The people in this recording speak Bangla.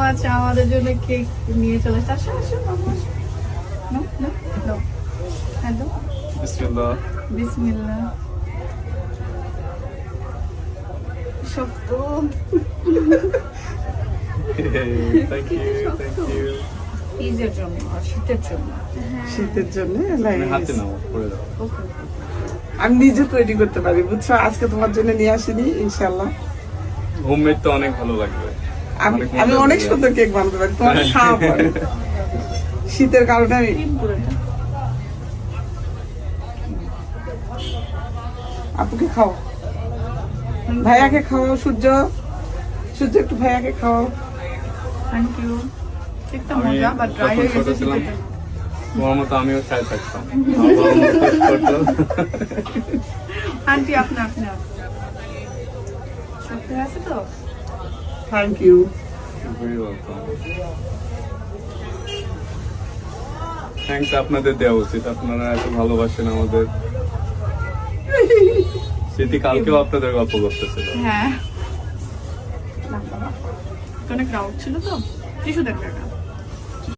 মাচ আমাদের জন্য কেক নিয়ে চলে এসেছে। আসো আসো মামা, আসো। নাও, নাও, নাও। হ্যাঁ, দাও। বিসমিল্লাহ। বিসমিল্লাহ। শক্ত। Thank you. ঈদের জন্য আর শীতের জন্য। শীতের জন্য তুমি হাতে নাও, পরে দাও। ওকে। আমি নিজে তৈরি করতে পারি, বুঝছো? আজকে তোমার জন্য নিয়ে আসিনি, ইনশাল্লাহ। হোমমেড তো অনেক ভালো লাগবে। আমি অনেক সুন্দর কেক বানাতে পারি, তোমার খাওয়া পরে। শীতের কারণে আমি ক্রিম পুরোটা। আপুকে খাও, ভাইয়াকে খাওয়াও। সূর্য সূর্য একটু ভাইয়াকে খাওয়াও। Thank you. কেকটা আমি মজা, বাট ড্রাই হয়ে যখন ছোট গেছে ছিলাম, শীতের জন্য। তোমার মতো আমিও চাই থাকতাম। আমার বাবা মা push করতো। আন্টি আপনি আপনি শক্ত হয়ে আছে তো? Thank you. Very welcome. Thanks আপনাদের দেওয়া উচিত, আপনারা এত ভালোবাসেন আমাদের। স্মৃতি কালকেও আপনাদের গল্প করতেছিল। হ্যাঁ, অনেক রাউট ছিল তো। টিস্যু দেখবে না।